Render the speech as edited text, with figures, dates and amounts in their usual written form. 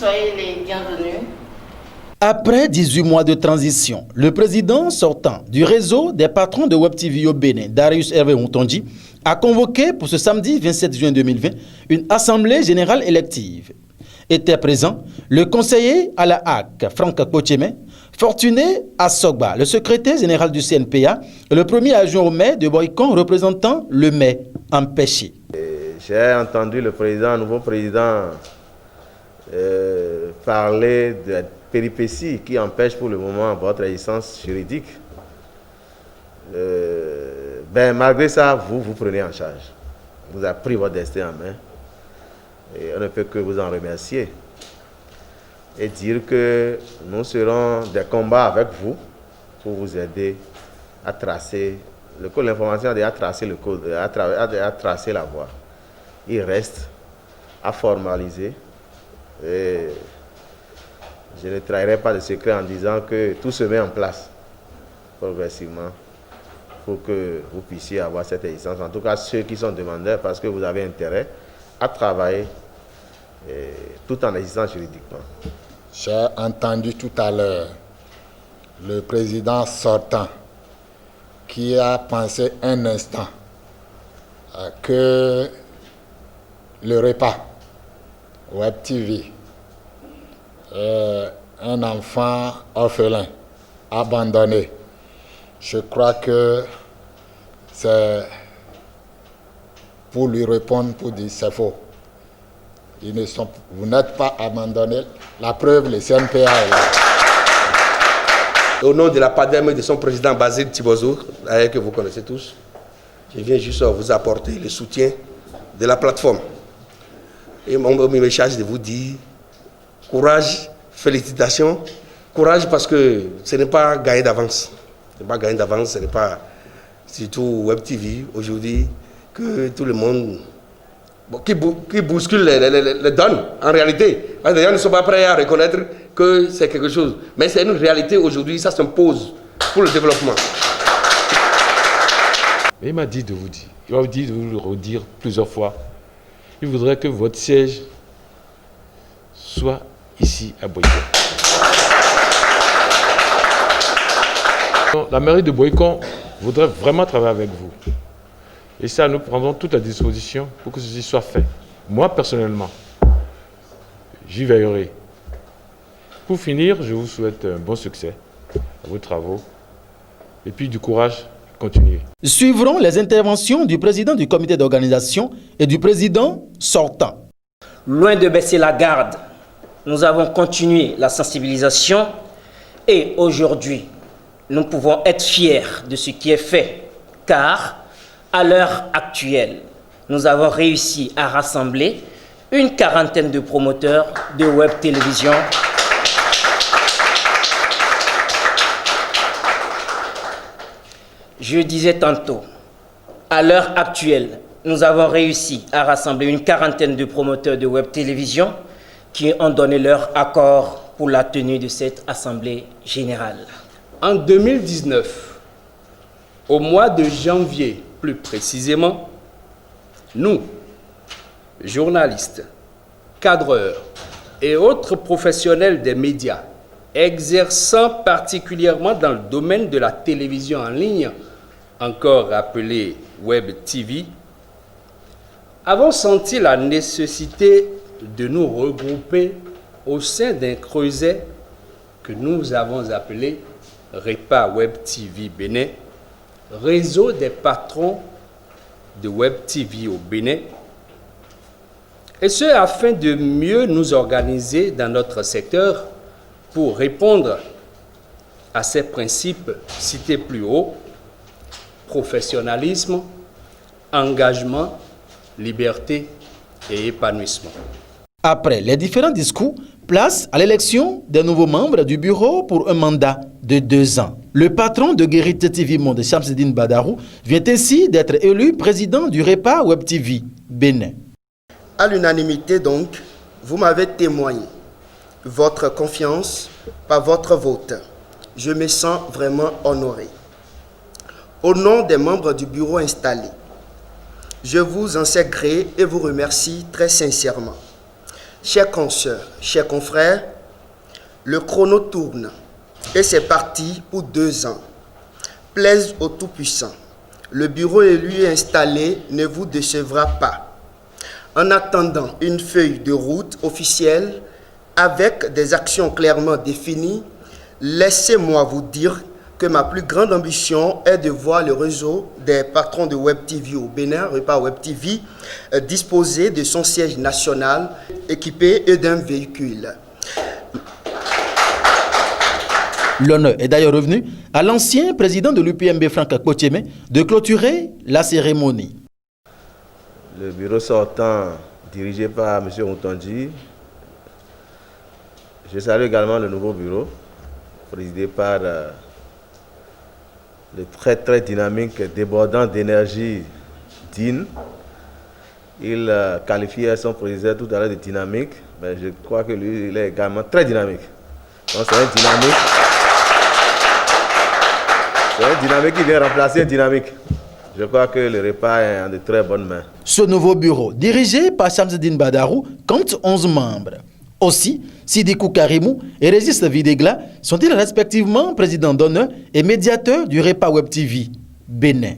soyez les bienvenus. Après 18 mois de transition, le président sortant du réseau des patrons de Web TV au Bénin, Darius Hervé Moutondi, a convoqué pour ce samedi 27 juin 2020 une assemblée générale élective. Étaient présents le conseiller à la HAC, Franck Kocheme, Fortuné Assogba, le secrétaire général du CNPA, et le premier adjoint au maire de Boycon représentant le maire empêché. J'ai entendu le nouveau président, parler de péripéties qui empêchent pour le moment votre existence juridique. Malgré ça, vous prenez en charge. Vous avez pris votre destin en main. Et on ne peut que vous en remercier. Et dire que nous serons des combats avec vous pour vous aider à tracer le code. L'information a déjà tracé le code, a tracé la voie. Il reste à formaliser. Et je ne trahirai pas de secret en disant que tout se met en place progressivement pour que vous puissiez avoir cette existence. En tout cas, ceux qui sont demandeurs, parce que vous avez intérêt à travailler tout en existant juridiquement. J'ai entendu tout à l'heure le président sortant qui a pensé un instant que le repas Web TV, un enfant orphelin, abandonné, je crois que c'est pour lui répondre, pour dire c'est faux. Vous n'êtes pas abandonné. La preuve, le CNPA est là. Au nom de la PADEM et de son président Basile Tibozo, que vous connaissez tous, je viens juste vous apporter le soutien de la plateforme. Et mon message de vous dire courage, félicitations. Courage parce que ce n'est pas gagné d'avance. Ce n'est pas gagné d'avance, ce n'est pas surtout Web TV aujourd'hui que tout le monde qui bouscule les donnes en réalité. Les gens ne sont pas prêts à reconnaître que c'est quelque chose. Mais c'est une réalité aujourd'hui, ça s'impose pour le développement. Il m'a dit de vous dire, il m'a dit de vous le redire plusieurs fois. Il voudrait que votre siège soit ici à Boycon. La mairie de Boycon voudrait vraiment travailler avec vous. Et ça, nous prendrons toute la disposition pour que ceci soit fait. Moi, personnellement, j'y veillerai. Pour finir, je vous souhaite un bon succès à vos travaux et puis du courage. Continuer. Suivront les interventions du président du comité d'organisation et du président sortant. Loin de baisser la garde, nous avons continué la sensibilisation et aujourd'hui, nous pouvons être fiers de ce qui est fait car à l'heure actuelle, nous avons réussi à rassembler une quarantaine de promoteurs de web télévision Je disais tantôt, à l'heure actuelle, nous avons réussi à rassembler une quarantaine de promoteurs de web télévision qui ont donné leur accord pour la tenue de cette assemblée générale. En 2019, au mois de janvier plus précisément, nous, journalistes, cadreurs et autres professionnels des médias exerçant particulièrement dans le domaine de la télévision en ligne, encore appelée Web TV, avons senti la nécessité de nous regrouper au sein d'un creuset que nous avons appelé REPA Web TV Bénin, réseau des patrons de Web TV au Bénin, et ce afin de mieux nous organiser dans notre secteur pour répondre à ces principes cités plus haut: professionnalisme, engagement, liberté et épanouissement. Après les différents discours, place à l'élection des nouveaux membres du bureau pour un mandat de 2 ans. Le patron de Guérite TV Monde, Shamsidine Badarou, vient ainsi d'être élu président du REPA Web TV Bénin. À l'unanimité donc, vous m'avez témoigné votre confiance par votre vote. Je me sens vraiment honoré. Au nom des membres du bureau installé, je vous en sais gré et vous remercie très sincèrement. Chers consoeurs, chers confrères, le chrono tourne et c'est parti pour 2 ans. Plaise au Tout-Puissant, le bureau élu installé ne vous décevra pas. En attendant une feuille de route officielle avec des actions clairement définies, laissez-moi vous dire que ma plus grande ambition est de voir le réseau des patrons de Web TV au Bénin, Repas Web TV, disposer de son siège national équipé d'un véhicule. L'honneur est d'ailleurs revenu à l'ancien président de l'UPMB, Franck Kpotjeme, de clôturer la cérémonie. Le bureau sortant, dirigé par M. Moutondi. Je salue également le nouveau bureau, présidé par le très dynamique, débordant d'énergie Dean. Il qualifiait son président tout à l'heure de dynamique, mais je crois que lui, il est également très dynamique. Donc c'est un dynamique. C'est un dynamique qui vient remplacer un dynamique. Je crois que le repas est en de très bonnes mains. Ce nouveau bureau, dirigé par Shamsuddin Badarou, compte 11 membres. Aussi, Sidikou Karimou et Régis Videgla sont-ils respectivement présidents d'honneur et médiateurs du Repas Web TV Bénin.